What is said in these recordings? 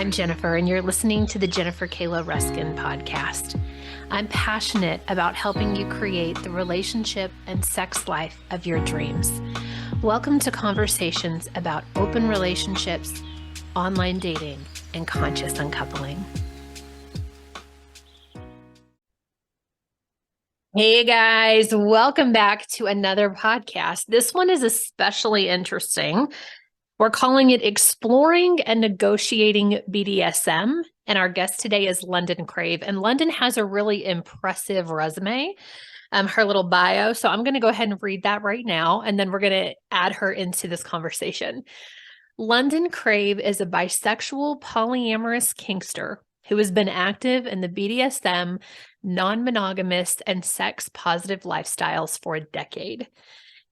I'm Jennifer, and you're listening to the Jennifer Kayla Ruskin podcast. I'm passionate about helping you create the relationship and sex life of your dreams. Welcome to conversations about open relationships, online dating, and conscious uncoupling. Hey guys, welcome back to another podcast. This one is especially interesting. We're calling it Exploring and Negotiating BDSM. And our guest today is London Crave. And London has a really impressive resume, her little bio. So I'm going to go ahead and read that right now. And then we're going to add her into this conversation. London Crave is a bisexual polyamorous kinkster who has been active in the BDSM, non-monogamous, and sex-positive lifestyles for a decade.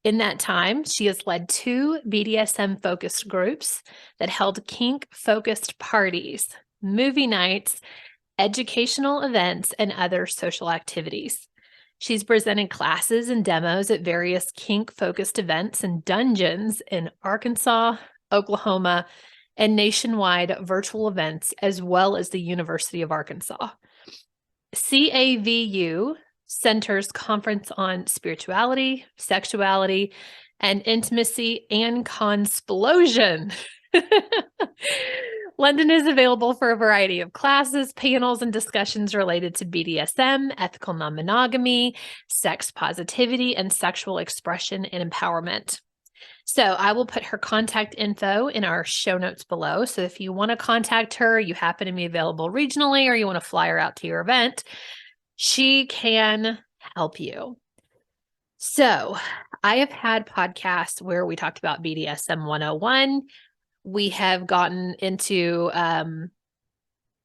In that time, she has led 2 BDSM-focused groups that held kink-focused parties, movie nights, educational events, and other social activities. She's presented classes and demos at various kink-focused events and dungeons in Arkansas, Oklahoma, and nationwide virtual events, as well as the University of Arkansas. CAVU Center's Conference on Spirituality, Sexuality, and Intimacy and Consplosion. London is available for a variety of classes, panels, and discussions related to BDSM, ethical non-monogamy, sex positivity, and sexual expression and empowerment. So I will put her contact info in our show notes below. So if you want to contact her, you happen to be available regionally, or you want to fly her out to your event, she can help you. So I have had podcasts where we talked about BDSM 101. We have gotten into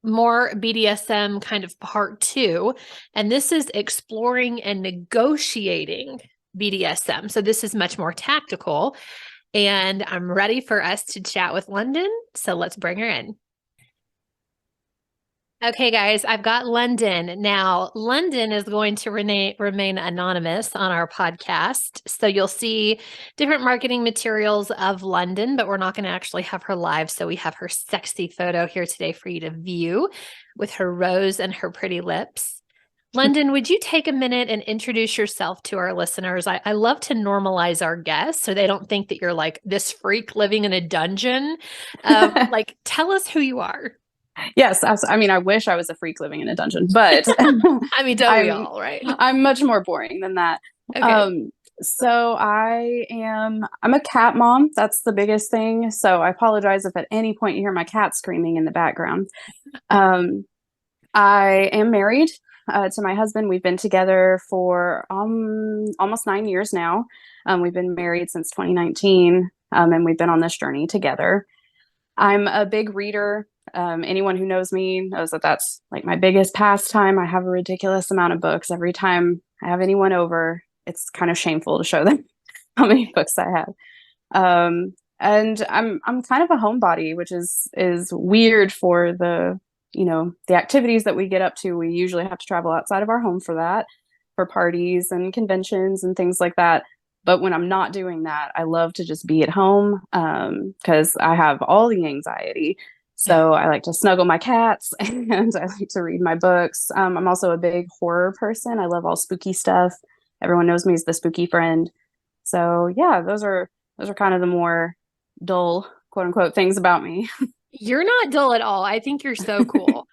more BDSM kind of part 2, and this is exploring and negotiating BDSM. So this is much more tactical, and I'm ready for us to chat with London. So let's bring her in. Okay, guys, I've got London. Now, London is going to remain anonymous on our podcast. So you'll see different marketing materials of London, but we're not going to actually have her live. So we have her sexy photo here today for you to view with her rose and her pretty lips. London, would you take a minute and introduce yourself to our listeners? I love to normalize our guests so they don't think that you're like this freak living in a dungeon. Like, tell us who you are. Yes, I mean, I wish I was a freak living in a dungeon, but I mean, don't we all, right? I'm much more boring than that. Okay. So I'm a cat mom. That's the biggest thing. So I apologize if at any point you hear my cat screaming in the background. I am married to my husband. We've been together for almost 9 years now. We've been married since 2019, and we've been on this journey together. I'm a big reader. Anyone who knows me knows that that's like my biggest pastime. I have a ridiculous amount of books. Every time I have anyone over, it's kind of shameful to show them how many books I have. And I'm kind of a homebody, which is weird for the activities that we get up to. We usually have to travel outside of our home for that, for parties and conventions and things like that. But when I'm not doing that, I love to just be at home because I have all the anxiety. So I like to snuggle my cats and I like to read my books. I'm also a big horror person. I love all spooky stuff. Everyone knows me as the spooky friend. So yeah, those are kind of the more dull, quote unquote, things about me. You're not dull at all. I think you're so cool.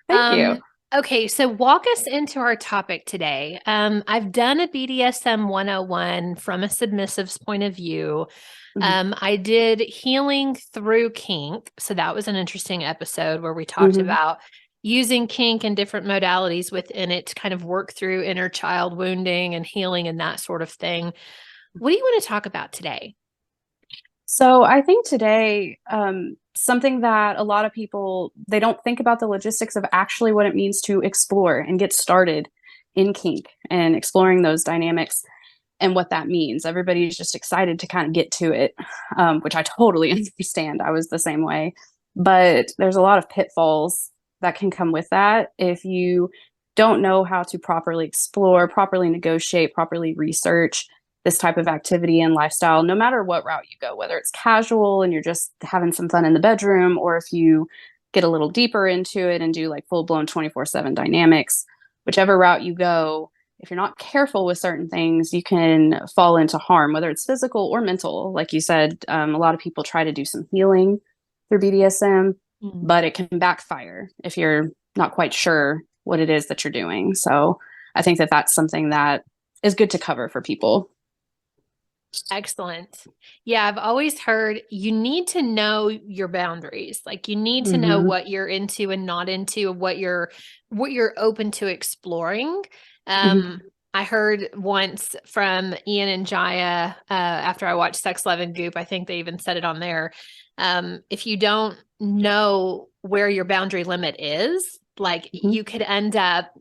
Thank you. Okay, so walk us into our topic today. I've done a BDSM 101 from a submissive's point of view. I did healing through kink. So that was an interesting episode where we talked about using kink and different modalities within it to kind of work through inner child wounding and healing and that sort of thing. What do you want to talk about today? So I think today, something that a lot of people, they don't think about the logistics of actually what it means to explore and get started in kink and exploring those dynamics and what that means. Everybody's just excited to kind of get to it, which I totally understand. I was the same way. But there's a lot of pitfalls that can come with that if you don't know how to properly explore, properly negotiate, properly research this type of activity and lifestyle, no matter what route you go, whether it's casual and you're just having some fun in the bedroom, or if you get a little deeper into it and do like full blown 24/7 dynamics. Whichever route you go, if you're not careful with certain things, you can fall into harm, whether it's physical or mental. Like you said, a lot of people try to do some healing through BDSM, but it can backfire if you're not quite sure what it is that you're doing. So I think that that's something that is good to cover for people. Excellent. Yeah, I've always heard you need to know your boundaries. Like you need to know what you're into and not into, what you're open to exploring. I heard once from Ian and Jaya after I watched Sex, Love, and Goop. I think they even said it on there. If you don't know where your boundary limit is, like you could end up,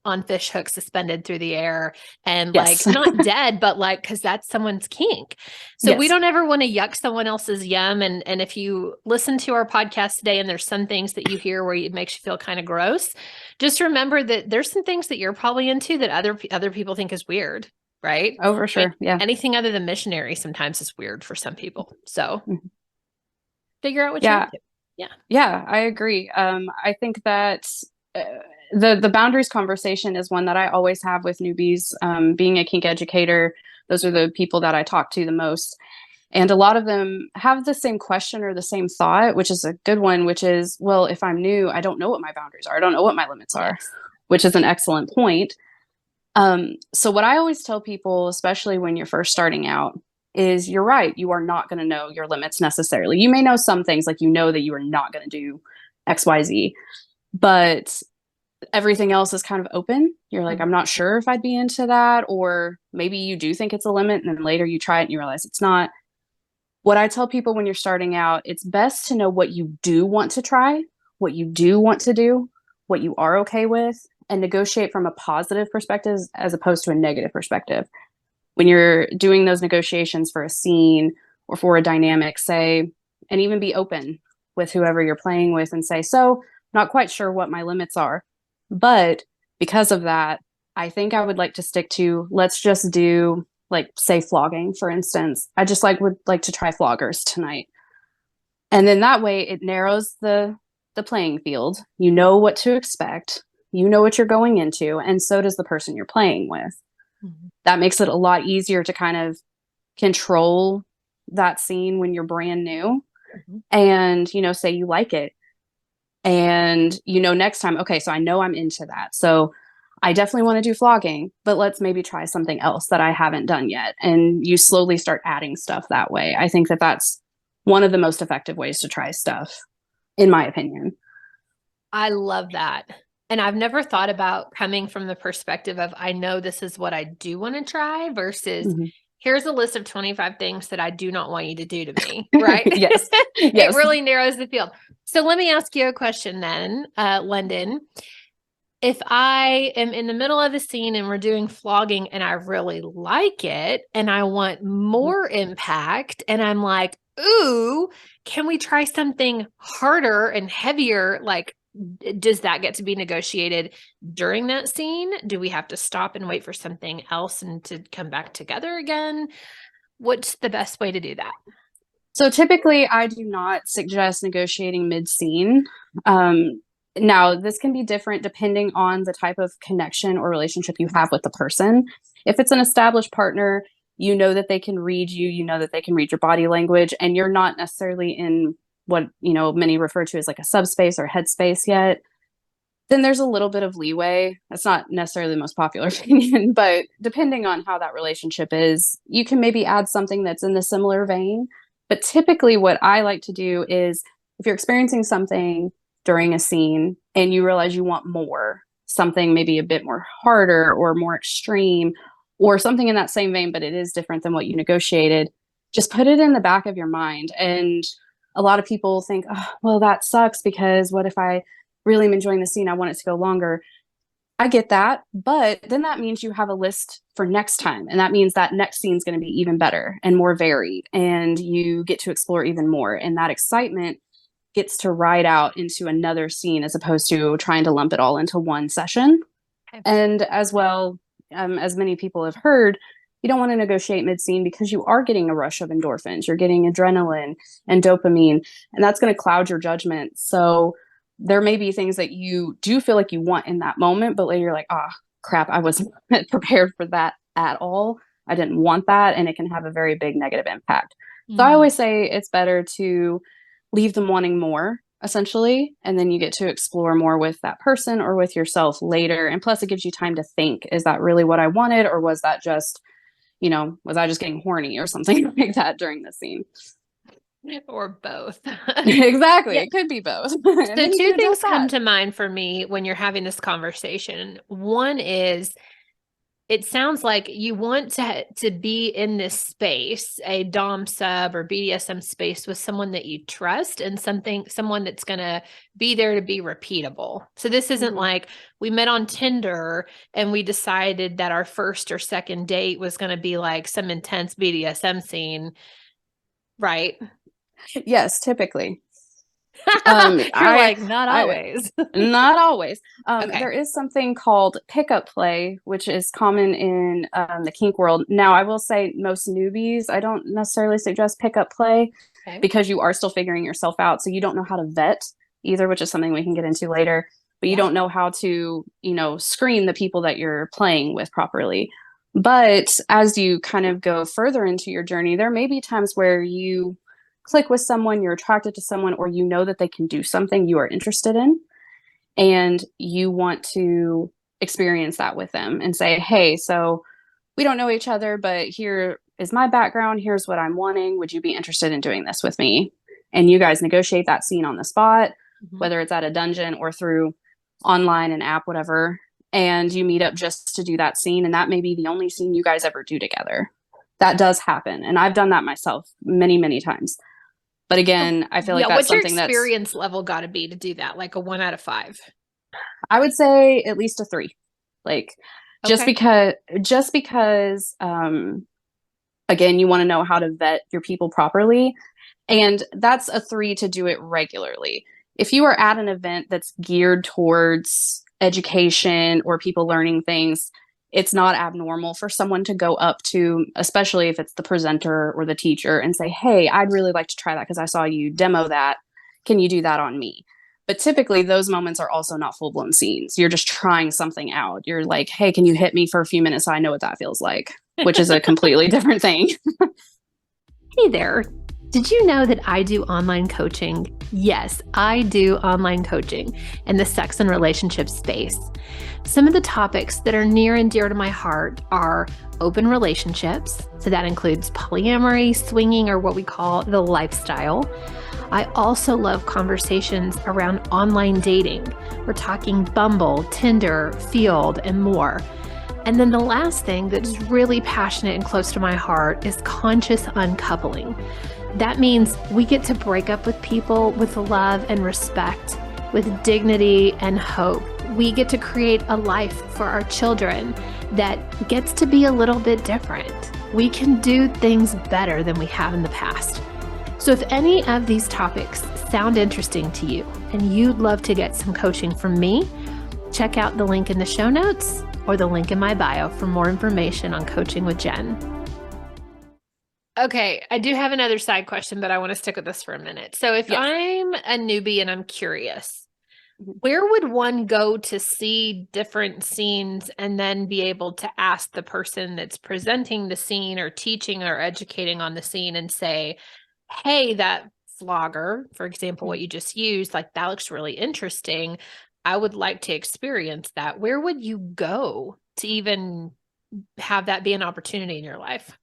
on fish hooks suspended through the air and Yes. like not dead, but like, cause that's someone's kink. So we don't ever want to yuck someone else's yum. And if you listen to our podcast today and there's some things that you hear where it makes you feel kind of gross, just remember that there's some things that you're probably into that other people think is weird. Right. Oh, for sure. Yeah. Anything other than missionary sometimes is weird for some people. So figure out what you're into. Yeah, I agree. I think that the boundaries conversation is one that I always have with newbies. Being a kink educator, those are the people that I talk to the most. And a lot of them have the same question or the same thought, which is a good one, which is, well, if I'm new, I don't know what my boundaries are. I don't know what my limits are, which is an excellent point. So what I always tell people, especially when you're first starting out, is you're right. You are not going to know your limits necessarily. You may know some things, like that you are not going to do X, Y, Z, but everything else is kind of open. You're like, I'm not sure if I'd be into that, or maybe you do think it's a limit, and then later you try it and you realize it's not. What I tell people when you're starting out, it's best to know what you do want to try, what you do want to do, what you are okay with, and negotiate from a positive perspective as opposed to a negative perspective. When you're doing those negotiations for a scene or for a dynamic, say, and even be open with whoever you're playing with and say, so not quite sure what my limits are, but because of that, I think I would like to stick to, let's just do, like, say, flogging, for instance. I just would like to try floggers tonight. And then that way it narrows the playing field. You know what to expect. You know what you're going into. And so does the person you're playing with. That makes it a lot easier to kind of control that scene when you're brand new and, say you like it. And, next time, okay, so I know I'm into that. So I definitely want to do flogging, but let's maybe try something else that I haven't done yet. And you slowly start adding stuff that way. I think that that's one of the most effective ways to try stuff, in my opinion. I love that. And I've never thought about coming from the perspective of, I know this is what I do want to try versus here's a list of 25 things that I do not want you to do to me. Right. Yes. It really narrows the field. So let me ask you a question then, London. If I am in the middle of a scene and we're doing flogging and I really like it and I want more impact and I'm like, ooh, can we try something harder and heavier? Like, does that get to be negotiated during that scene? Do we have to stop and wait for something else and to come back together again? What's the best way to do that? So typically I do not suggest negotiating mid-scene. Now, this can be different depending on the type of connection or relationship you have with the person. If it's an established partner, you know that they can read you, you know that they can read your body language, and you're not necessarily in what, many refer to as like a subspace or headspace yet, then there's a little bit of leeway. That's not necessarily the most popular opinion, but depending on how that relationship is, you can maybe add something that's in the similar vein. But typically what I like to do is, if you're experiencing something during a scene and you realize you want more, something maybe a bit more harder or more extreme, or something in that same vein, but it is different than what you negotiated, just put it in the back of your mind. And a lot of people think, oh, well, that sucks because what if I really am enjoying the scene? I want it to go longer. I get that, but then that means you have a list for next time. And that means that next scene is going to be even better and more varied. And you get to explore even more. And that excitement gets to ride out into another scene as opposed to trying to lump it all into one session. Okay. And as well, as many people have heard, you don't want to negotiate mid-scene because you are getting a rush of endorphins. You're getting adrenaline and dopamine, and that's going to cloud your judgment. So there may be things that you do feel like you want in that moment, but later you're like, ah, crap, I wasn't prepared for that at all. I didn't want that. And it can have a very big negative impact. So I Mm. always say it's better to leave them wanting more, essentially. And then you get to explore more with that person or with yourself later. And plus, it gives you time to think, is that really what I wanted? Or was that just, was I just getting horny or something like that during the scene? Or both. Exactly. Yeah. It could be both. And So then you two can things adjust come that. to mind for me when you're having this conversation. One is it sounds like you want to be in this space, a dom sub or BDSM space with someone that you trust and someone that's going to be there to be repeatable. So this isn't Mhm. like we met on Tinder and we decided that our first or second date was going to be like some intense BDSM scene, right? Yes, typically. You're I like, not I always. Not always. Okay. There is something called pickup play, which is common in the kink world. Now, I will say most newbies, I don't necessarily suggest pickup play Okay. because you are still figuring yourself out. So you don't know how to vet either, which is something we can get into later. But you Yeah. don't know how to, screen the people that you're playing with properly. But as you kind of go further into your journey, there may be times where you click with someone, you're attracted to someone, or you know that they can do something you are interested in and you want to experience that with them and say, hey, so we don't know each other, but here is my background. Here's what I'm wanting. Would you be interested in doing this with me? And you guys negotiate that scene on the spot, Mhm. whether it's at a dungeon or through online, an app, whatever. And you meet up just to do that scene. And that may be the only scene you guys ever do together. That does happen. And I've done that myself many, many times. But again, I feel like Yeah, that's what's your something that's, experience level got to be to do that? Like a 1 out of 5. I would say at least a 3. Like just Okay. because just because again, you want to know how to vet your people properly. And that's a 3 to do it regularly. If you are at an event that's geared towards education or people learning things, it's not abnormal for someone to go up to, especially if it's the presenter or the teacher, and say, hey, I'd really like to try that because I saw you demo that. Can you do that on me? But typically, those moments are also not full blown scenes. You're just trying something out. You're like, hey, can you hit me for a few minutes so I know what that feels like? Which is a completely different thing. Hey there. Did you know that I do online coaching? Yes, I do online coaching in the sex and relationship space. Some of the topics that are near and dear to my heart are open relationships. So that includes polyamory, swinging, or what we call the lifestyle. I also love conversations around online dating. We're talking Bumble, Tinder, Field, and more. And then the last thing that's really passionate and close to my heart is conscious uncoupling. That means we get to break up with people with love and respect, with dignity and hope. We get to create a life for our children that gets to be a little bit different. We can do things better than we have in the past. So if any of these topics sound interesting to you and you'd love to get some coaching from me, check out the link in the show notes or the link in my bio for more information on coaching with Jen. Okay, I do have another side question, but I want to stick with this for a minute. So if Yes. I'm a newbie and I'm curious, Mhm. where would one go to see different scenes and then be able to ask the person that's presenting the scene or teaching or educating on the scene and say, hey, that vlogger, for example, what you just used, like that looks really interesting. I would like to experience that. Where would you go to even have that be an opportunity in your life?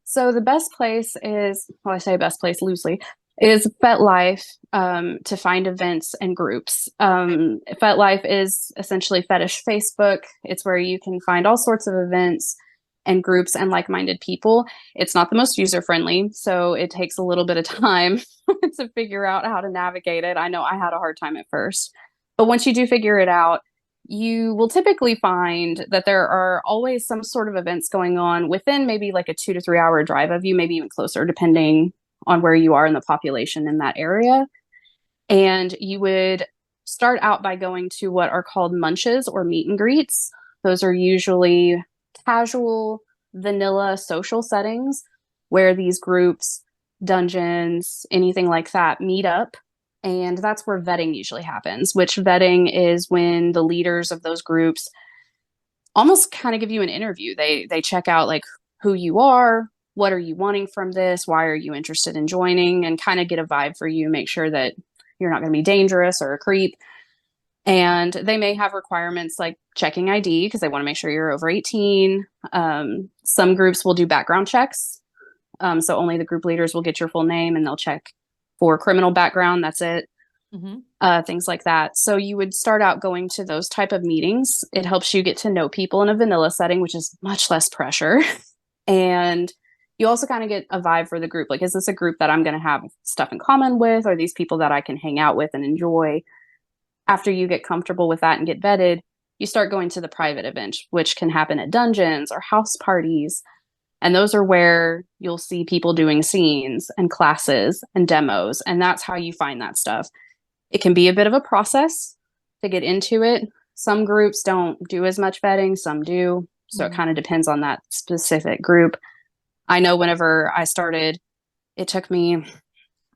So the best place is, well, I say best place loosely, is FetLife to find events and groups. FetLife is essentially fetish Facebook. It's where you can find all sorts of events and groups and like-minded people. It's not the most user-friendly, so it takes a little bit of time to figure out how to navigate it. I know I had a hard time at first, but once you do figure it out, you will typically find that there are always some sort of events going on within maybe like a 2 to 3 hour drive of you, maybe even closer, depending on where you are in the population in that area. And you would start out by going to what are called munches or meet and greets. Those are usually casual, vanilla social settings where these groups, dungeons, anything like that meet up And that's where vetting usually happens, which vetting is when the leaders of those groups almost kind of give you an interview. They check out like who you are, what are you wanting from this, why are you interested in joining, and kind of get a vibe for you, make sure that you're not going to be dangerous or a creep. And they may have requirements like checking ID because they want to make sure you're over 18. Some groups will do background checks. So only the group leaders will get your full name and they'll check for criminal background. That's it. Things like that. So you would start out going to those type of meetings. It helps you get to know people in a vanilla setting, which is much less pressure. And you also kind of get a vibe for the group. Like, is this a group that I'm going to have stuff in common with? Are these people that I can hang out with and enjoy? After you get comfortable with that and get vetted, you start going to the private events, which can happen at dungeons or house parties. And those are where you'll see people doing scenes and classes and demos. And that's how you find that stuff. It can be a bit of a process to get into it. Some groups don't do as much vetting, some do. So it kind of depends on that specific group. I know whenever I started, it took me,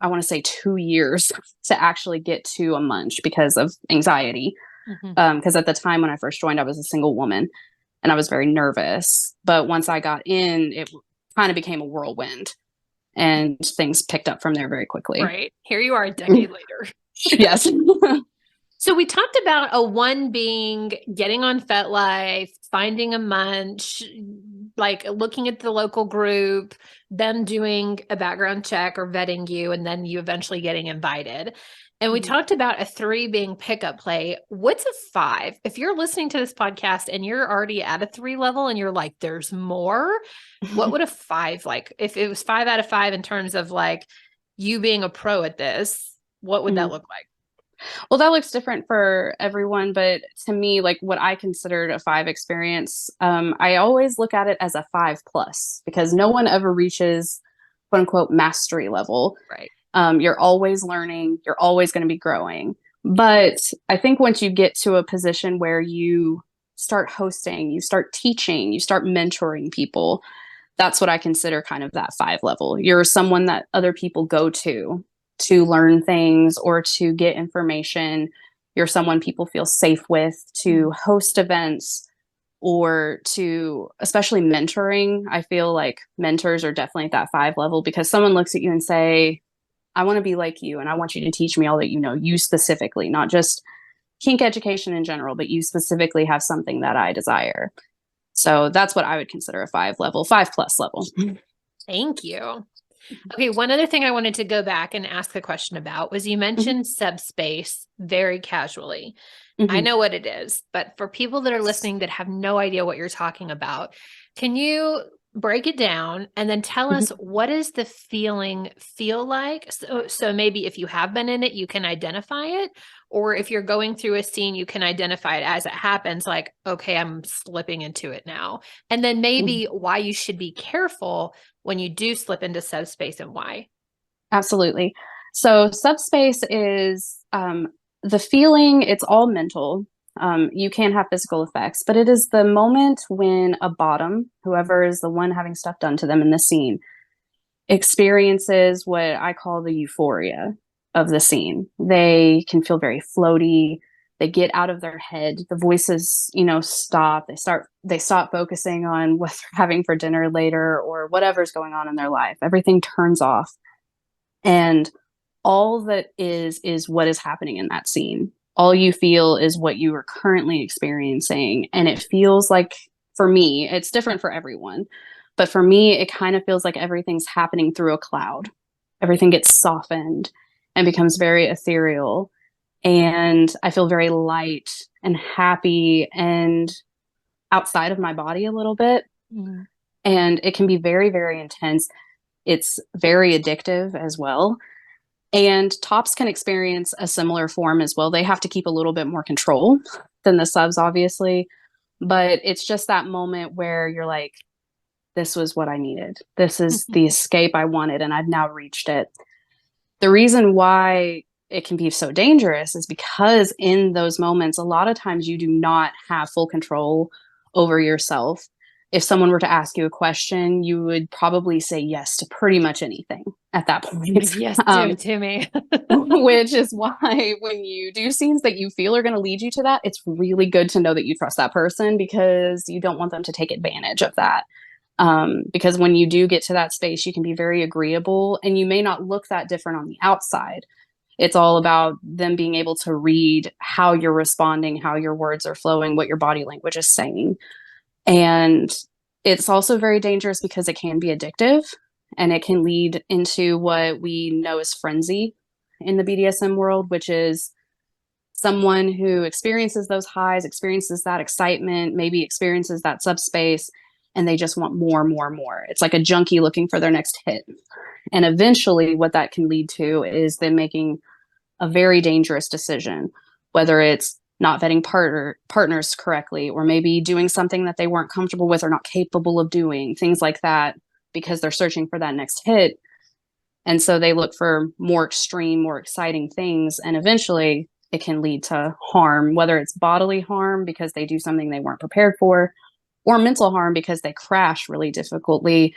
I want to say 2 years to actually get to a munch because of anxiety. Because at the time when I first joined, I was a single woman and I was very nervous. But once I got in, it kind of became a whirlwind and things picked up from there very quickly. Right. Here you are a decade later. Yes. So we talked about a one being getting on FetLife, finding a munch, like looking at the local group, them doing a background check or vetting you, and then you eventually getting invited. And we talked about a 3 being pickup play. What's a 5? If you're listening to this podcast and you're already at a 3 level and you're like, there's more, what would a 5 like? If it was 5 out of 5 in terms of like you being a pro at this, what would that look like? Well, that looks different for everyone, but to me, like what I considered a 5 experience, I always look at it as a 5+ because no one ever reaches quote unquote mastery level. Right. You're always learning, you're always going to be growing. But I think once you get to a position where you start hosting, you start teaching, you start mentoring people, that's what I consider kind of that 5 level. You're someone that other people go to learn things or to get information. You're someone people feel safe with to host events or to, especially mentoring. I feel like mentors are definitely at that 5 level because someone looks at you and say, I want to be like you and I want you to teach me all that you know, you specifically, not just kink education in general, but you specifically have something that I desire. So that's what I would consider a 5 level, 5+ level. Thank you. Okay, one other thing I wanted to go back and ask the question about was you mentioned subspace very casually. I know what it is, but for people that are listening that have no idea what you're talking about, can you break it down and then tell us what does the feeling feel like? So maybe if you have been in it, you can identify it, or if you're going through a scene, you can identify it as it happens, like, okay, I'm slipping into it now. And then maybe why you should be careful when you do slip into subspace and why. Absolutely. So subspace is the feeling, it's all mental. You can have physical effects, but it is the moment when a bottom, whoever is the one having stuff done to them in the scene, experiences what I call the euphoria of the scene. They can feel very floaty. They get out of their head. The voices, stop. They stop focusing on what they're having for dinner later or whatever's going on in their life. Everything turns off. And all that is what is happening in that scene. All you feel is what you are currently experiencing. And it feels like, for me, it's different for everyone, but for me, it kind of feels like everything's happening through a cloud. Everything gets softened and becomes very ethereal. And I feel very light and happy and outside of my body a little bit. And it can be very, very intense. It's very addictive as well. And tops can experience a similar form as well. They have to keep a little bit more control than the subs, obviously. But it's just that moment where you're like, this was what I needed. This is the escape I wanted, and I've now reached it. The reason why it can be so dangerous is because in those moments, a lot of times you do not have full control over yourself. if someone were to ask you a question, you would probably say yes to pretty much anything at that point. Yes, do it to me. Which is why when you do scenes that you feel are going to lead you to that, it's really good to know that you trust that person, because you don't want them to take advantage of that. Because when you do get to that space, you can be very agreeable and you may not look that different on the outside. It's all about them being able to read how you're responding, how your words are flowing, what your body language is saying. And it's also very dangerous because it can be addictive, and it can lead into what we know as frenzy in the BDSM world, which is someone who experiences those highs, experiences that excitement, maybe experiences that subspace, and they just want more, more, more. It's like a junkie looking for their next hit. And eventually, what that can lead to is them making a very dangerous decision, whether it's not vetting partners correctly, or maybe doing something that they weren't comfortable with or not capable of doing, things like that, because they're searching for that next hit. And so they look for more extreme, more exciting things. And eventually it can lead to harm, whether it's bodily harm because they do something they weren't prepared for, or mental harm because they crash really difficultly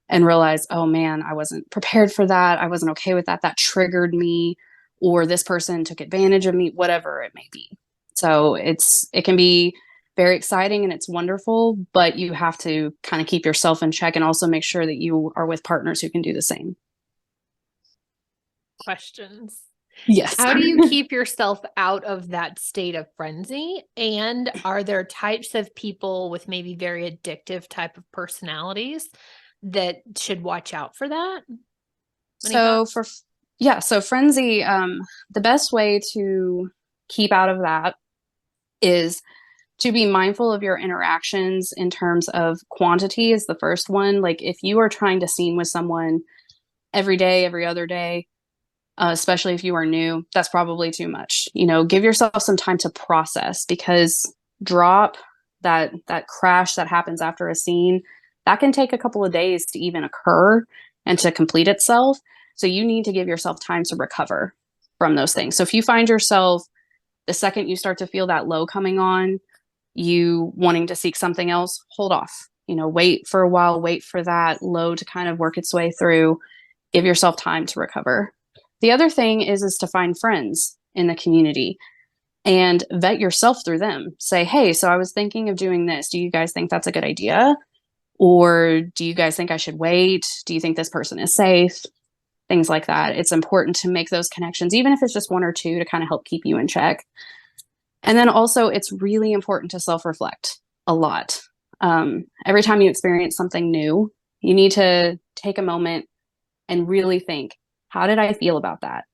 and realize, oh man, I wasn't prepared for that. I wasn't okay with that. That triggered me, or this person took advantage of me, whatever it may be. So it can be very exciting and it's wonderful, but you have to kind of keep yourself in check and also make sure that you are with partners who can do the same. Questions. Yes. How do you keep yourself out of that state of frenzy? And are there types of people with maybe very addictive type of personalities that should watch out for that? So frenzy, the best way to keep out of that is to be mindful of your interactions in terms of quantity is the first one. Like if you are trying to scene with someone every day, every other day, especially if you are new, that's probably too much. Give yourself some time to process, because that crash that happens after a scene, that can take a couple of days to even occur and to complete itself. So you need to give yourself time to recover from those things. So if you find yourself, the second you start to feel that low coming on, you wanting to seek something else, hold off. Wait for a while, wait for that low to kind of work its way through. Give yourself time to recover. The other thing is to find friends in the community and vet yourself through them. Say, hey, so I was thinking of doing this. Do you guys think that's a good idea? Or do you guys think I should wait? Do you think this person is safe? Things like that. It's important to make those connections, even if it's just one or two, to kind of help keep you in check. And then also, it's really important to self-reflect a lot. Every time you experience something new, you need to take a moment and really think, how did I feel about that?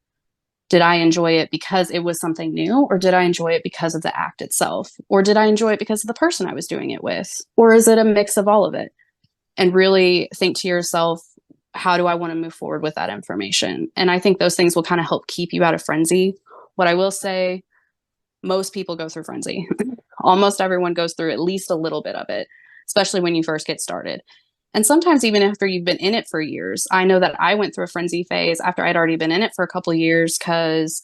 Did I enjoy it because it was something new? Or did I enjoy it because of the act itself? Or did I enjoy it because of the person I was doing it with? Or is it a mix of all of it? And really think to yourself, how do I want to move forward with that information? And I think those things will kind of help keep you out of frenzy. What I will say, most people go through frenzy. Almost everyone goes through at least a little bit of it, especially when you first get started. And sometimes even after you've been in it for years. I know that I went through a frenzy phase after I'd already been in it for a couple of years, because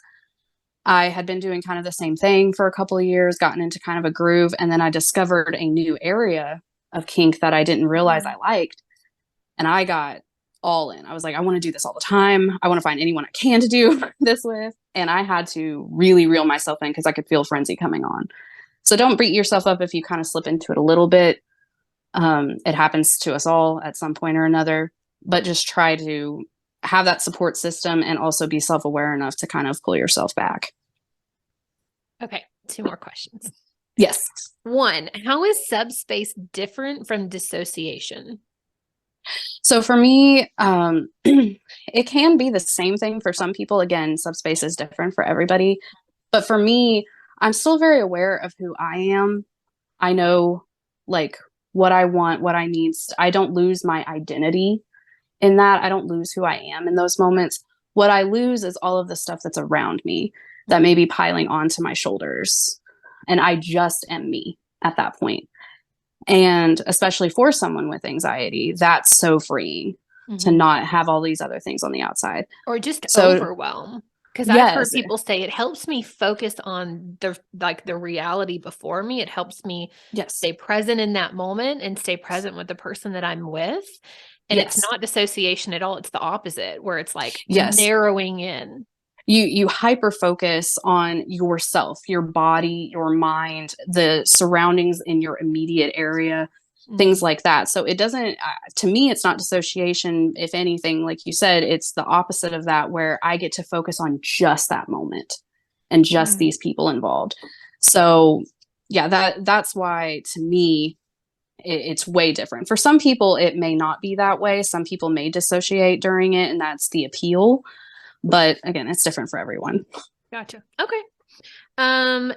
I had been doing kind of the same thing for a couple of years, gotten into kind of a groove, and then I discovered a new area of kink that I didn't realize I liked. And I got all in. I was like, I want to do this all the time. I want to find anyone I can to do this with. And I had to really reel myself in because I could feel frenzy coming on. So don't beat yourself up if you kind of slip into it a little bit. It happens to us all at some point or another, but just try to have that support system and also be self-aware enough to kind of pull yourself back. Okay, 2 more questions. Yes. 1, how is subspace different from dissociation? So for me, it can be the same thing for some people. Again, subspace is different for everybody. But for me, I'm still very aware of who I am. I know like what I want, what I need. I don't lose my identity in that. I don't lose who I am in those moments. What I lose is all of the stuff that's around me that may be piling onto my shoulders. And I just am me at that point. And especially for someone with anxiety, that's so freeing to not have all these other things on the outside. Or just So overwhelm. Because I've heard Yes. people say it helps me focus on the reality before me. It helps me Yes. stay present in that moment and stay present with the person that I'm with. And it's Yes. not dissociation at all. It's the opposite, where it's like Yes. narrowing in. You hyper focus on yourself, your body, your mind, the surroundings in your immediate area, things like that. So it doesn't, to me, it's not dissociation. If anything, like you said, it's the opposite of that, where I get to focus on just that moment and just these people involved. So yeah, that's why, to me, it's way different. For some people, it may not be that way. Some people may dissociate during it, and that's the appeal. But again, it's different for everyone. Gotcha. Okay.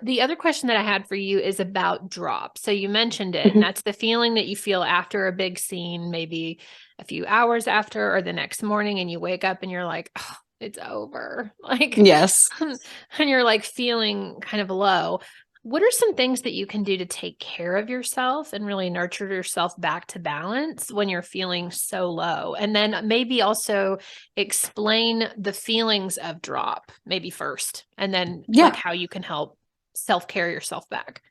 The other question that I had for you is about drop. So you mentioned it, and that's the feeling that you feel after a big scene, maybe a few hours after or the next morning, and you wake up and you're like, oh, it's over. Like, Yes. and you're like feeling kind of low. What are some things that you can do to take care of yourself and really nurture yourself back to balance when you're feeling so low? And then maybe also explain the feelings of drop, maybe first, and then like Yeah. how you can help self-care yourself back.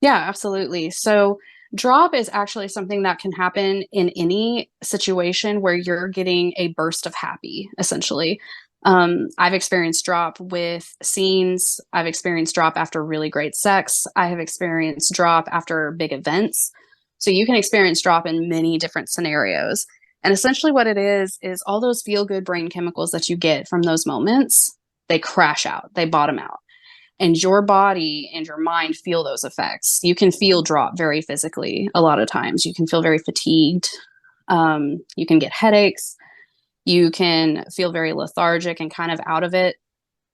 Yeah, absolutely. So drop is actually something that can happen in any situation where you're getting a burst of happy, essentially. I've experienced drop with scenes. I've experienced drop after really great sex. I have experienced drop after big events. So you can experience drop in many different scenarios. And essentially what it is all those feel good brain chemicals that you get from those moments, they crash out, they bottom out, and your body and your mind feel those effects. You can feel drop very physically a lot of times. You can feel very fatigued. You can get headaches. You can feel very lethargic and kind of out of it.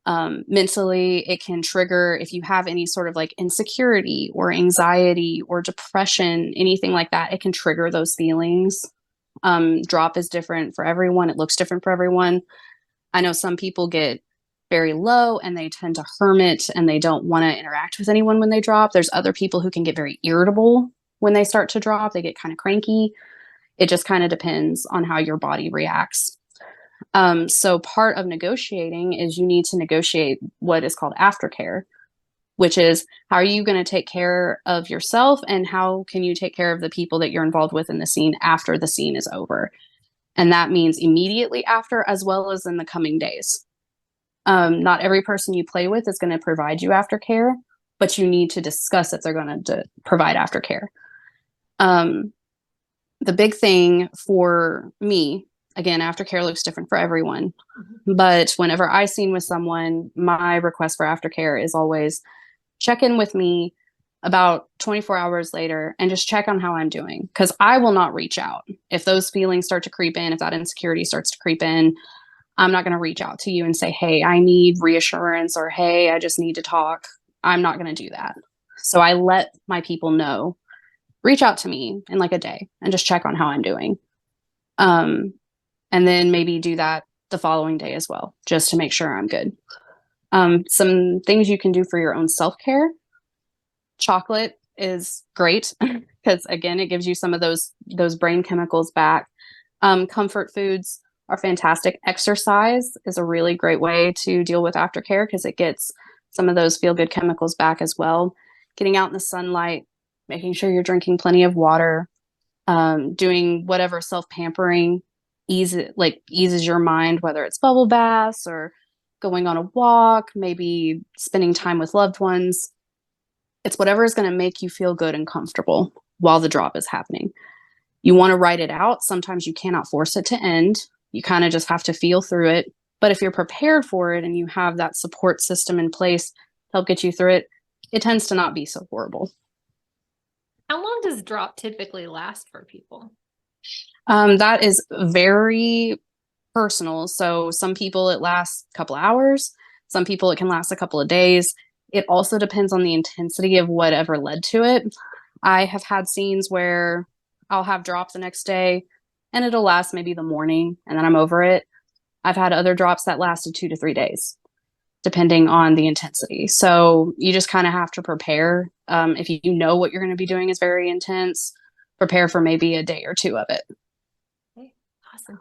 Mentally, it can trigger if you have any sort of like insecurity or anxiety or depression, anything like that, it can trigger those feelings. Drop is different for everyone. It looks different for everyone. I know some people get very low and they tend to hermit and they don't want to interact with anyone when they drop. There's other people who can get very irritable when they start to drop. They get kind of cranky. It just kind of depends on how your body reacts. So part of negotiating is you need to negotiate what is called aftercare, which is how are you going to take care of yourself and how can you take care of the people that you're involved with in the scene after the scene is over. And that means immediately after as well as in the coming days. Not every person you play with is going to provide you aftercare, but you need to discuss if they're going to provide aftercare. The big thing for me, again, aftercare looks different for everyone, but whenever I scene with someone, my request for aftercare is always check in with me about 24 hours later and just check on how I'm doing. Because I will not reach out. If those feelings start to creep in, if that insecurity starts to creep in, I'm not going to reach out to you and say, hey, I need reassurance or hey, I just need to talk. I'm not going to do that. So I let my people know, reach out to me in like a day and just check on how I'm doing. And then maybe do that the following day as well, just to make sure I'm good. Some things you can do for your own self-care. Chocolate is great because again, it gives you some of those brain chemicals back. Comfort foods are fantastic. Exercise is a really great way to deal with aftercare because it gets some of those feel good chemicals back as well. Getting out in the sunlight, making sure you're drinking plenty of water, doing whatever self-pampering eases your mind, whether it's bubble baths or going on a walk, maybe spending time with loved ones. It's whatever is going to make you feel good and comfortable while the drop is happening. You want to write it out. Sometimes you cannot force it to end. You kind of just have to feel through it. But if you're prepared for it and you have that support system in place to help get you through it, it tends to not be so horrible. How long does drop typically last for people? That is very personal. So some people it lasts a couple hours. Some people it can last a couple of days. It also depends on the intensity of whatever led to it. I have had scenes where I'll have drop the next day and it'll last maybe the morning and then I'm over it. I've had other drops that lasted 2 to 3 days, depending on the intensity. So you just kind of have to prepare. If you know what you're going to be doing is very intense, prepare for maybe a day or two of it. Okay, awesome.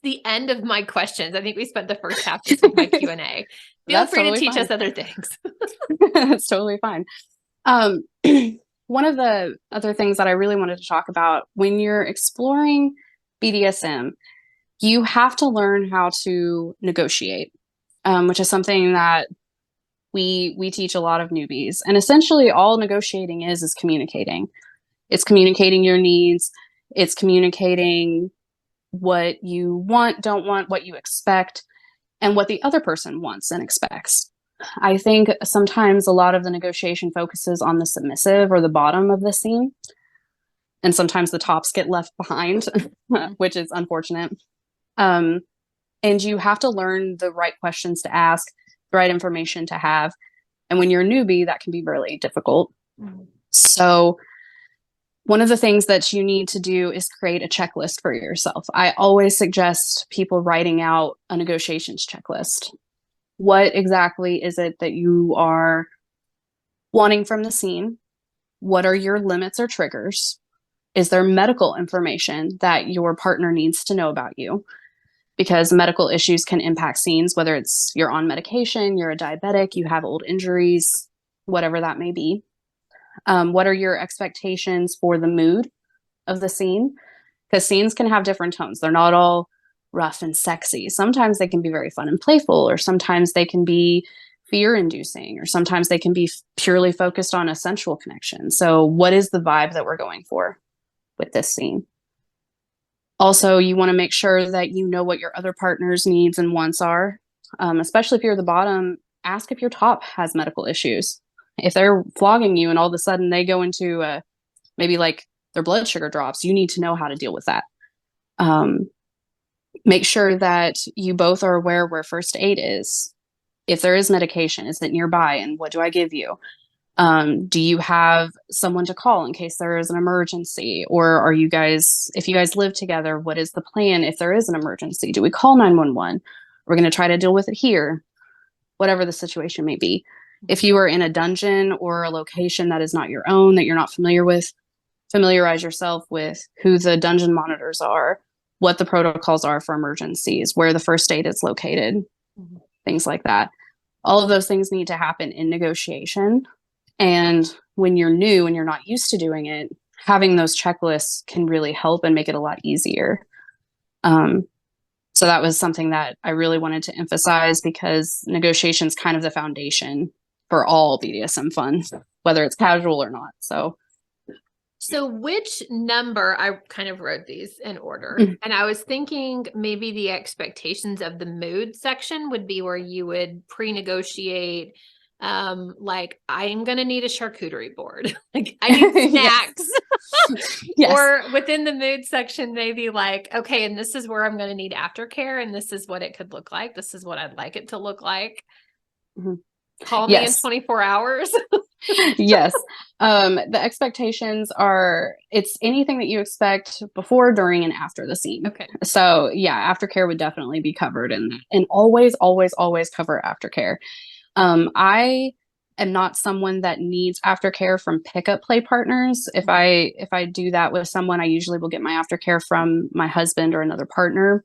the end of my questions. I think we spent the first half just with my Q&A. Feel That's free to totally teach fine. us other things. That's totally fine. One of the other things that I really wanted to talk about when you're exploring BDSM, you have to learn how to negotiate, which is something that we teach a lot of newbies. And essentially, all negotiating is communicating. It's communicating your needs. It's communicating what you want, don't want, what you expect, and what the other person wants and expects. I think sometimes a lot of the negotiation focuses on the submissive or the bottom of the scene. And sometimes the tops get left behind, which is unfortunate. And you have to learn the right questions to ask, the right information to have. And when you're a newbie, that can be really difficult. Mm-hmm. So one of the things that you need to do is create a checklist for yourself. I always suggest people writing out a negotiations checklist. What exactly is it that you are wanting from the scene? What are your limits or triggers? Is there medical information that your partner needs to know about you? Because medical issues can impact scenes, whether it's you're on medication, you're a diabetic, you have old injuries, whatever that may be. What are your expectations for the mood of the scene? Because scenes can have different tones. They're not all rough and sexy. Sometimes they can be very fun and playful, or sometimes they can be fear-inducing, or sometimes they can be purely focused on a sensual connection. So what is the vibe that we're going for with this scene? Also, you want to make sure that you know what your other partner's needs and wants are. Especially if you're the bottom, ask if your top has medical issues. If they're flogging you and all of a sudden they go into maybe like their blood sugar drops, you need to know how to deal with that. Make sure that you both are aware where first aid is. If there is medication, is it nearby? And what do I give you? Do you have someone to call in case there is an emergency? Or are you guys, if you guys live together, what is the plan if there is an emergency? Do we call 911? We're going to try to deal with it here, whatever the situation may be. If you are in a dungeon or a location that is not your own, that you're not familiar with, familiarize yourself with who the dungeon monitors are, what the protocols are for emergencies, where the first aid is located, things like that. All of those things need to happen in negotiation. And when you're new and you're not used to doing it, having those checklists can really help and make it a lot easier. So that was something that I really wanted to emphasize, because negotiation is kind of the foundation for all BDSM fun, whether it's casual or not. So which number, I kind of wrote these in order, and I was thinking maybe the expectations of the mood section would be where you would pre-negotiate, like, I'm going to need a charcuterie board. Like, I need snacks. Yes. Or within the mood section, maybe like, okay, and this is where I'm going to need aftercare, and this is what it could look like. This is what I'd like it to look like. Mm-hmm. Call me in 24 hours. Yes. The expectations are, it's anything that you expect before, during, and after the scene. Okay. So yeah, aftercare would definitely be covered in that. And always, always, always cover aftercare. I am not someone that needs aftercare from pickup play partners. If I do that with someone, I usually will get my aftercare from my husband or another partner.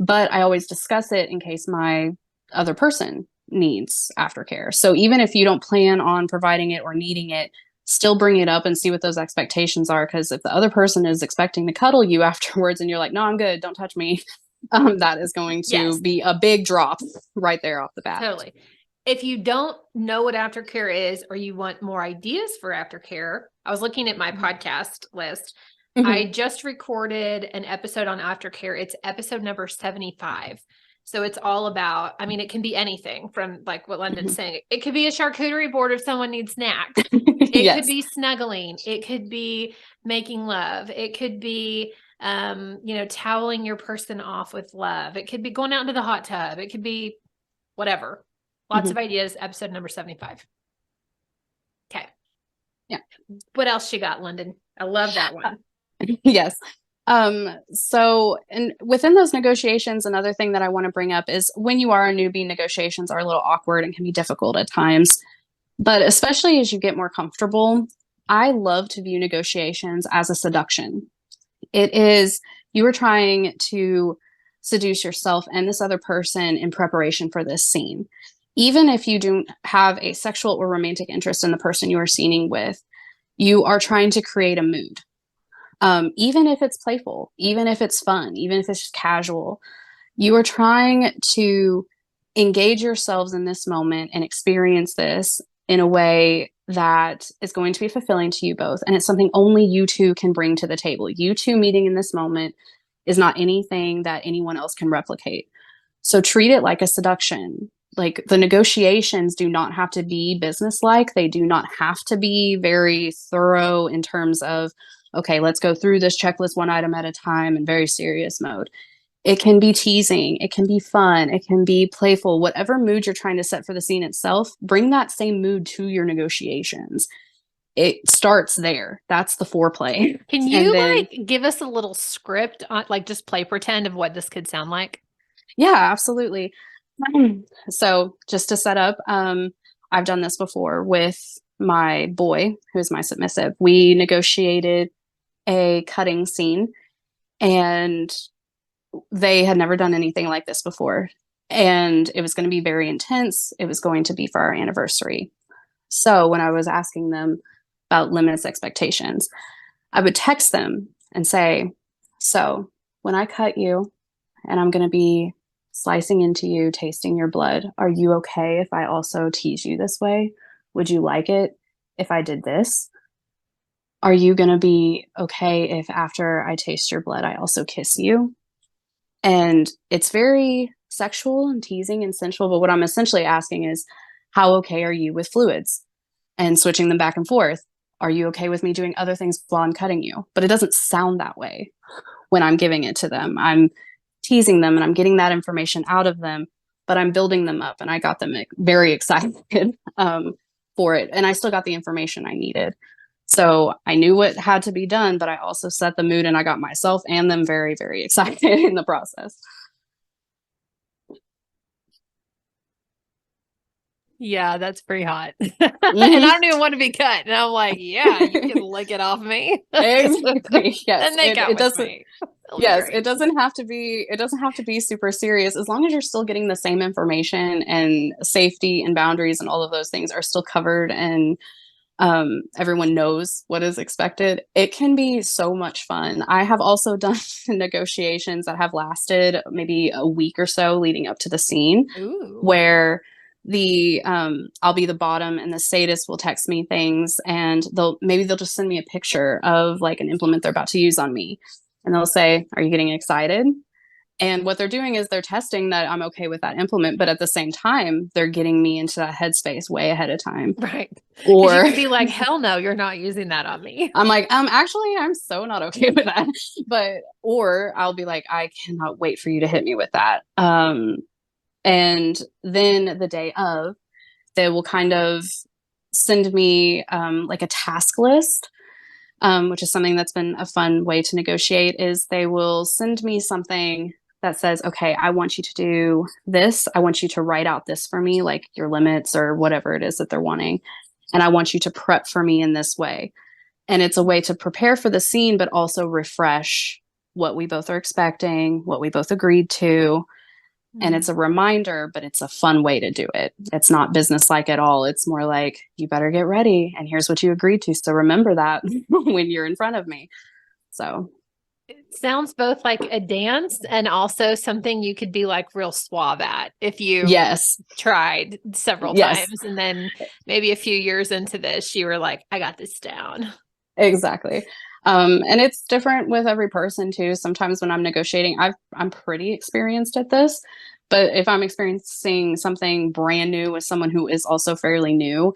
But I always discuss it in case my other person needs aftercare. So even if you don't plan on providing it or needing it, still bring it up and see what those expectations are. Because if the other person is expecting to cuddle you afterwards and you're like, no, I'm good, don't touch me, that is going to be a big drop right there off the bat. Totally. If you don't know what aftercare is, or you want more ideas for aftercare, I was looking at my podcast list. I just recorded an episode on aftercare. It's episode number 75. So it's all about, I mean, it can be anything from like what London's saying. It could be a charcuterie board if someone needs snacks. It could be snuggling. It could be making love. It could be, toweling your person off with love. It could be going out into the hot tub. It could be whatever. Lots of ideas. Episode number 75. Okay. Yeah. What else you got, London? I love that one. Yes. So, and within those negotiations, another thing that I want to bring up is when you are a newbie, negotiations are a little awkward and can be difficult at times. But especially as you get more comfortable, I love to view negotiations as a seduction. It is, you are trying to seduce yourself and this other person in preparation for this scene. Even if you don't have a sexual or romantic interest in the person you are scening with, you are trying to create a mood. Even if it's playful, even if it's fun, even if it's just casual, you are trying to engage yourselves in this moment and experience this in a way that is going to be fulfilling to you both. And it's something only you two can bring to the table. You two meeting in this moment is not anything that anyone else can replicate. So treat it like a seduction. Like, the negotiations do not have to be businesslike. They do not have to be very thorough in terms of, okay, let's go through this checklist one item at a time in very serious mode. It can be teasing, it can be fun, it can be playful, whatever mood you're trying to set for the scene itself, bring that same mood to your negotiations. It starts there. That's the foreplay. Can And you then, give us a little script on, just play pretend of what this could sound like? yeah, absolutely. So just to set up, I've done this before with my boy, who's my submissive. We negotiated a cutting scene, and they had never done anything like this before. And it was going to be very intense. It was going to be for our anniversary. So when I was asking them about limits expectations, I would text them and say, so when I cut you and I'm going to be slicing into you, tasting your blood, are you okay if I also tease you this way? Would you like it if I did this? Are you going to be okay if after I taste your blood, I also kiss you? And it's very sexual and teasing and sensual. But what I'm essentially asking is, how okay are you with fluids and switching them back and forth? Are you okay with me doing other things while I'm cutting you? But it doesn't sound that way when I'm giving it to them. I'm teasing them and I'm getting that information out of them, but I'm building them up, and I got them very excited for it. And I still got the information I needed. So I knew what had to be done, but I also set the mood, and I got myself and them very, very excited in the process. Yeah, that's pretty hot. And I don't even want to be cut. And I'm like, yeah, you can lick it off me. Exactly. Yes. And make out It with doesn't. me. Yes, it doesn't have to be. It doesn't have to be super serious, as long as you're still getting the same information, and safety and boundaries and all of those things are still covered, and everyone knows what is expected. It can be so much fun. I have also done negotiations that have lasted maybe a week or so leading up to the scene. Ooh. Where the I'll be the bottom and the sadist will text me things, and they'll just send me a picture of like an implement they're about to use on me, and they'll say, are you getting excited? And what they're doing is they're testing that I'm okay with that implement, but at the same time, they're getting me into that headspace way ahead of time. Right. Or you could be like, hell no, you're not using that on me. I'm like, actually, I'm so not okay with that. Or I'll be like, I cannot wait for you to hit me with that. And then the day of, they will kind of send me like a task list, which is something that's been a fun way to negotiate. Is they will send me something that says, okay, I want you to do this. I want you to write out this for me, like your limits or whatever it is that they're wanting. And I want you to prep for me in this way. And it's a way to prepare for the scene, but also refresh what we both are expecting, what we both agreed to. And it's a reminder, but it's a fun way to do it. It's not businesslike at all. It's more like, you better get ready, and here's what you agreed to. So remember that when you're in front of me. So it sounds both like a dance and also something you could be like real suave at if you yes, tried several yes, times. And then maybe a few years into this, you were like, I got this down. exactly. And it's different with every person too. Sometimes when I'm negotiating, I'm pretty experienced at this, but if I'm experiencing something brand new with someone who is also fairly new,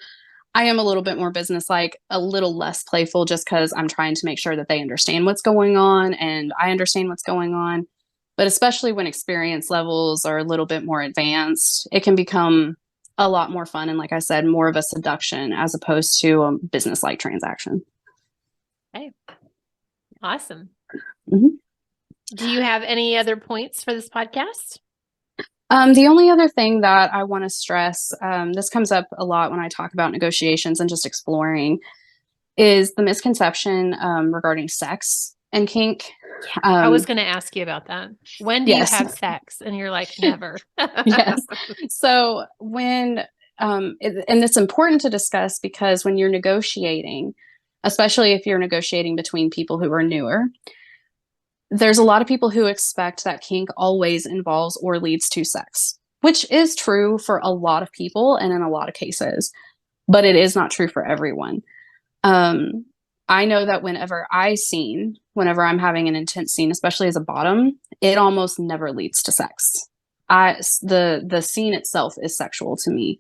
I am a little bit more businesslike, a little less playful, just because I'm trying to make sure that they understand what's going on and I understand what's going on. But especially when experience levels are a little bit more advanced, it can become a lot more fun. And like I said, more of a seduction as opposed to a business-like transaction. Okay. Awesome. Mm-hmm. Do you have any other points for this podcast? The only other thing that I want to stress, this comes up a lot when I talk about negotiations and just exploring, is the misconception regarding sex and kink. I was going to ask you about that. When do you Yes. have sex? And you're like, never. Yes. So and it's important to discuss because when you're negotiating, especially if you're negotiating between people who are newer, there's a lot of people who expect that kink always involves or leads to sex, which is true for a lot of people and in a lot of cases, but it is not true for everyone. Um, I know that whenever I'm having an intense scene, especially as a bottom, it almost never leads to sex. The scene itself is sexual to me.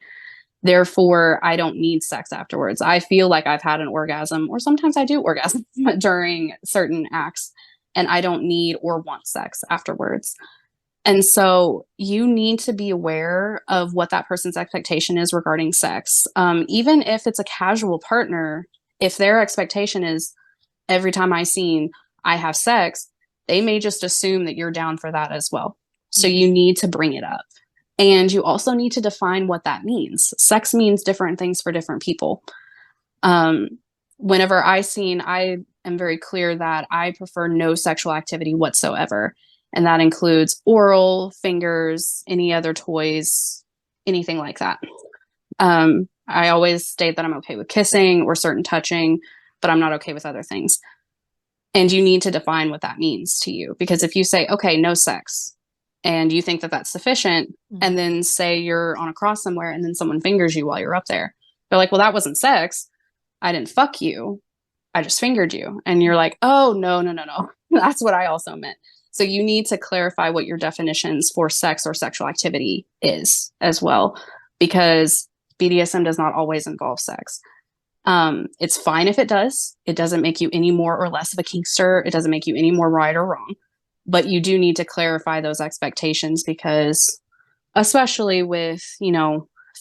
Therefore, I don't need sex afterwards. I feel like I've had an orgasm, or sometimes I do orgasm during certain acts, and I don't need or want sex afterwards. And so you need to be aware of what that person's expectation is regarding sex. Even if it's a casual partner, if their expectation is every time I scene, I have sex, they may just assume that you're down for that as well. So you need to bring it up. And you also need to define what that means. Sex means different things for different people. Whenever I scene, I am very clear that I prefer no sexual activity whatsoever. And that includes oral, fingers, any other toys, anything like that. I always state that I'm okay with kissing or certain touching, but I'm not okay with other things. And you need to define what that means to you. Because if you say, okay, no sex, and you think that that's sufficient, and then say you're on a cross somewhere and then someone fingers you while you're up there, they're like, well, that wasn't sex. I didn't fuck you. I just fingered you. And you're like, oh, no. That's what I also meant. So you need to clarify what your definitions for sex or sexual activity is as well, because BDSM does not always involve sex. It's fine if it does. It doesn't make you any more or less of a kinkster. It doesn't make you any more right or wrong. But you do need to clarify those expectations because, especially with,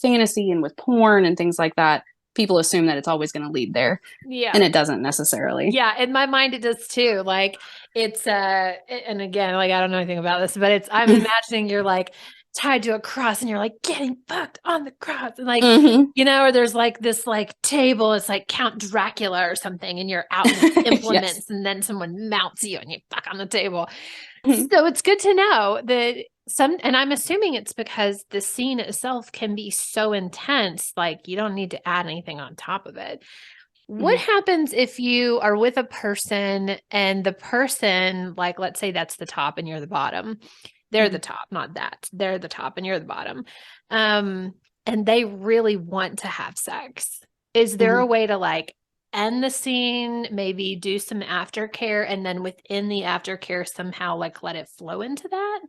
fantasy and with porn and things like that, people assume that it's always going to lead there. Yeah. And it doesn't necessarily. Yeah. In my mind, it does too. Like it's, and again, like, I don't know anything about this, but I'm imagining you're like tied to a cross and you're like getting fucked on the cross. And like, or there's like this like table, it's like Count Dracula or something. And you're out with implements yes. And then someone mounts you and you fuck on the table. So it's good to know that and I'm assuming it's because the scene itself can be so intense, like you don't need to add anything on top of it. What happens if you are with a person and the person, like, let's say that's the top and you're the bottom. They're the top, not that. They're the top and you're the bottom. And they really want to have sex. Is there a way to like end the scene, maybe do some aftercare, and then within the aftercare somehow like let it flow into that?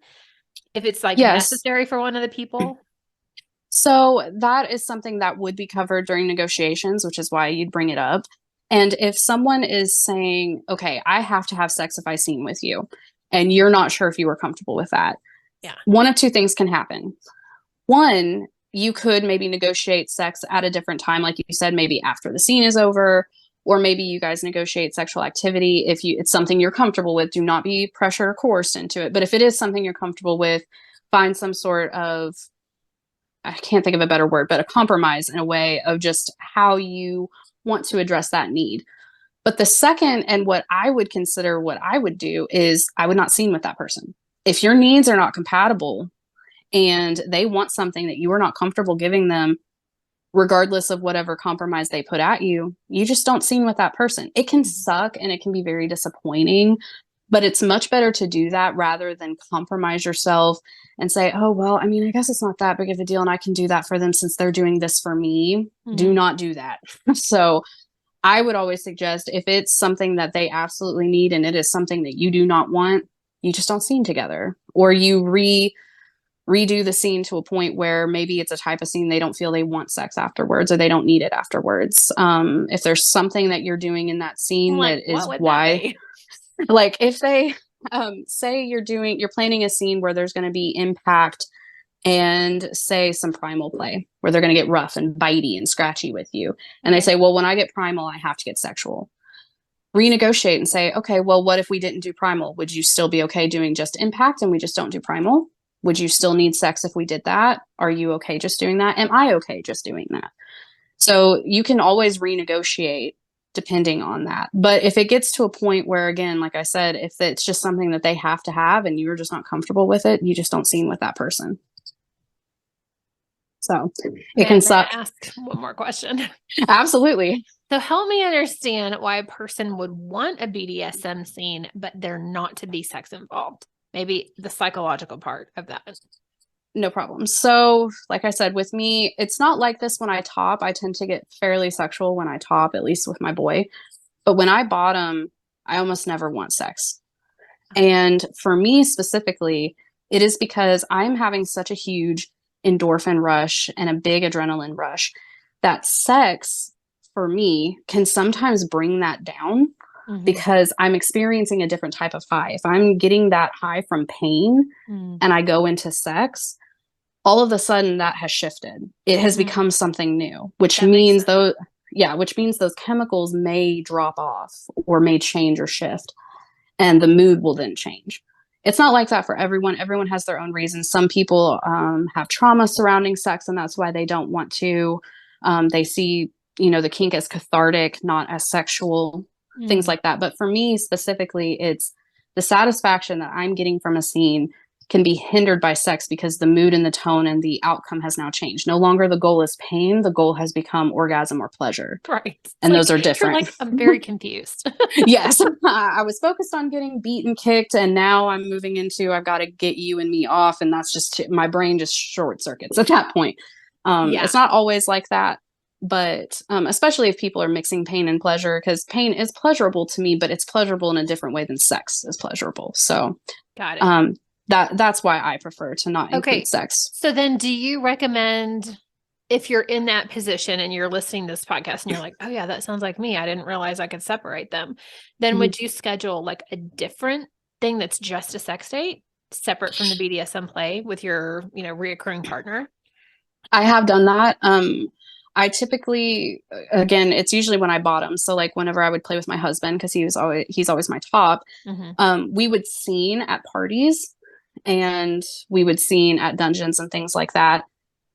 If it's like necessary for one of the people? So that is something that would be covered during negotiations, which is why you'd bring it up. And if someone is saying, okay, I have to have sex if I scene with you, and you're not sure if you were comfortable with that, one of two things can happen. One, you could maybe negotiate sex at a different time, like you said, maybe after the scene is over, or maybe you guys negotiate sexual activity. If it's something you're comfortable with, do not be pressure or coerced into it. But if it is something you're comfortable with, find some sort of, I can't think of a better word, but a compromise in a way of just how you want to address that need. But the second, and what I would consider what I would do, is I would not scene with that person. If your needs are not compatible and they want something that you are not comfortable giving them, regardless of whatever compromise they put at you, you just don't scene with that person. It can suck and it can be very disappointing, but it's much better to do that rather than compromise yourself and say, oh, well, I mean, I guess it's not that big of a deal and I can do that for them since they're doing this for me. Do not do that. So I would always suggest, if it's something that they absolutely need and it is something that you do not want, you just don't scene together, or you redo the scene to a point where maybe it's a type of scene they don't feel they want sex afterwards or they don't need it afterwards. If there's something that you're doing in that scene that is why, like if they say you're planning a scene where there's going to be impact and say some primal play where they're going to get rough and bitey and scratchy with you. And they say, well, when I get primal, I have to get sexual. Renegotiate and say, okay, well, what if we didn't do primal? Would you still be okay doing just impact and we just don't do primal? Would you still need sex if we did that? Are you okay just doing that? Am I okay just doing that? So you can always renegotiate depending on that. But if it gets to a point where, again, like I said, if it's just something that they have to have and you're just not comfortable with it, you just don't seem with that person. So it can suck. May I ask one more question? Absolutely. So help me understand why a person would want a BDSM scene, but they're not to be sex involved. Maybe the psychological part of that. No problem. So, like I said, with me, it's not like this when I top. I tend to get fairly sexual when I top, at least with my boy. But when I bottom, I almost never want sex. And for me specifically, it is because I'm having such a huge endorphin rush and a big adrenaline rush that sex for me can sometimes bring that down because I'm experiencing a different type of high. If I'm getting that high from pain and I go into sex, all of a sudden that has shifted. It has become something new, which means which means those chemicals may drop off or may change or shift, and the mood will then change. It's not like that for everyone. Everyone has their own reasons. Some people have trauma surrounding sex, and that's why they don't want to. They see, the kink as cathartic, not as sexual, things like that. But for me specifically, it's the satisfaction that I'm getting from a scene can be hindered by sex because the mood and the tone and the outcome has now changed. No longer the goal is pain. The goal has become orgasm or pleasure. Right. And those are different. I'm very confused. Yes. I was focused on getting beat and kicked, and now I'm moving into I've got to get you and me off. And that's just my brain just short circuits at that point. It's not always like that. But especially if people are mixing pain and pleasure, because pain is pleasurable to me, but it's pleasurable in a different way than sex is pleasurable. So got it. That's why I prefer to not include sex. So then do you recommend, if you're in that position and you're listening to this podcast and you're like, oh yeah, that sounds like me, I didn't realize I could separate them, then would you schedule like a different thing that's just a sex date separate from the BDSM play with your, reoccurring partner? I have done that. I typically, again, it's usually when I bottom. So like whenever I would play with my husband, because he's always my top, we would scene at parties and we would scene at dungeons and things like that.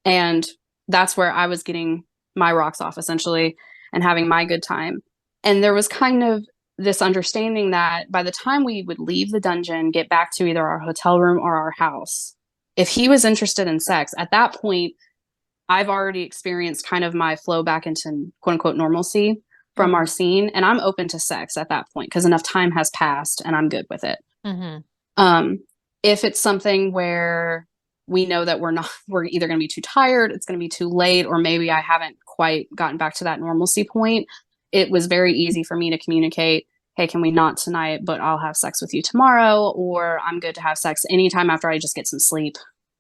And that's where I was getting my rocks off essentially and having my good time. And there was kind of this understanding that by the time we would leave the dungeon, get back to either our hotel room or our house, if he was interested in sex, at that point, I've already experienced kind of my flow back into quote unquote normalcy from our scene. And I'm open to sex at that point because enough time has passed and I'm good with it. If it's something where we know that we're either going to be too tired, it's going to be too late, or maybe I haven't quite gotten back to that normalcy point, it was very easy for me to communicate, hey, can we not tonight, but I'll have sex with you tomorrow, or I'm good to have sex anytime after I just get some sleep,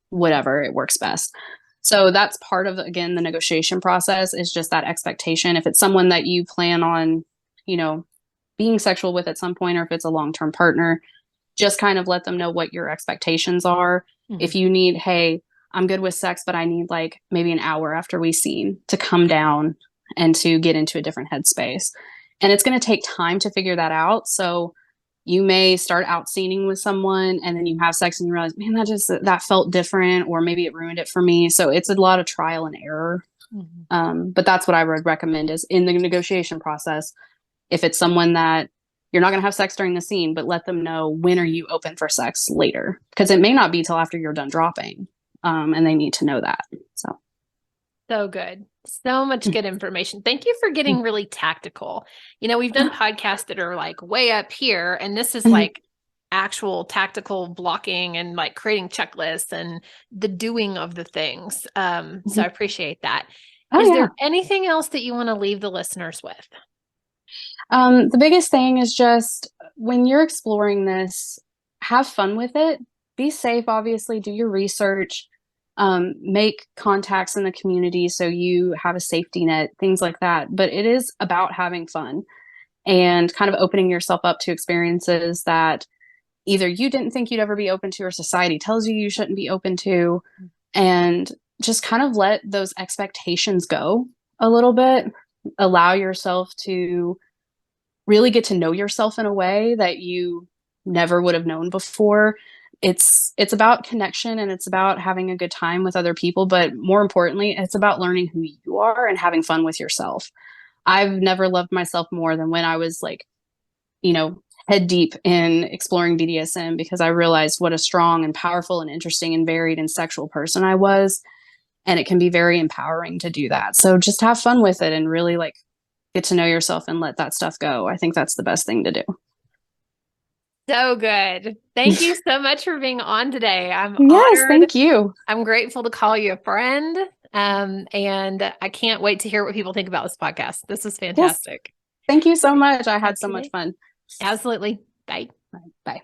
whatever, it works best. So that's part of, again, the negotiation process is just that expectation. If it's someone that you plan on, being sexual with at some point, or if it's a long-term partner, just kind of let them know what your expectations are. If you need, hey, I'm good with sex, but I need like maybe an hour after we scene to come down and to get into a different headspace. And it's going to take time to figure that out. So you may start out scening with someone and then you have sex and you realize, man, that felt different, or maybe it ruined it for me. So it's a lot of trial and error. But that's what I would recommend is in the negotiation process, if it's someone that you're not going to have sex during the scene, but let them know when are you open for sex later, because it may not be till after you're done dropping. And they need to know that. So good. So much good information. Thank you for getting really tactical. We've done podcasts that are like way up here, and this is like actual tactical blocking and like creating checklists and the doing of the things. So I appreciate that. Is there anything else that you want to leave the listeners with? The biggest thing is just when you're exploring this, have fun with it. Be safe, obviously, do your research, make contacts in the community so you have a safety net, things like that. But it is about having fun and kind of opening yourself up to experiences that either you didn't think you'd ever be open to or society tells you shouldn't be open to, and just kind of let those expectations go a little bit. Allow yourself to really get to know yourself in a way that you never would have known before. It's about connection and it's about having a good time with other people, but more importantly, it's about learning who you are and having fun with yourself. I've never loved myself more than when I was like, head deep in exploring BDSM, because I realized what a strong and powerful and interesting and varied and sexual person I was. And it can be very empowering to do that. So just have fun with it and really like get to know yourself and let that stuff go. I think that's the best thing to do. So good. Thank you so much for being on today. I'm Yes, honored. thank you. I'm grateful to call you a friend. And I can't wait to hear what people think about this podcast. This is Yes, fantastic. thank you so much. I had so much Okay. fun. Absolutely. Bye. Bye.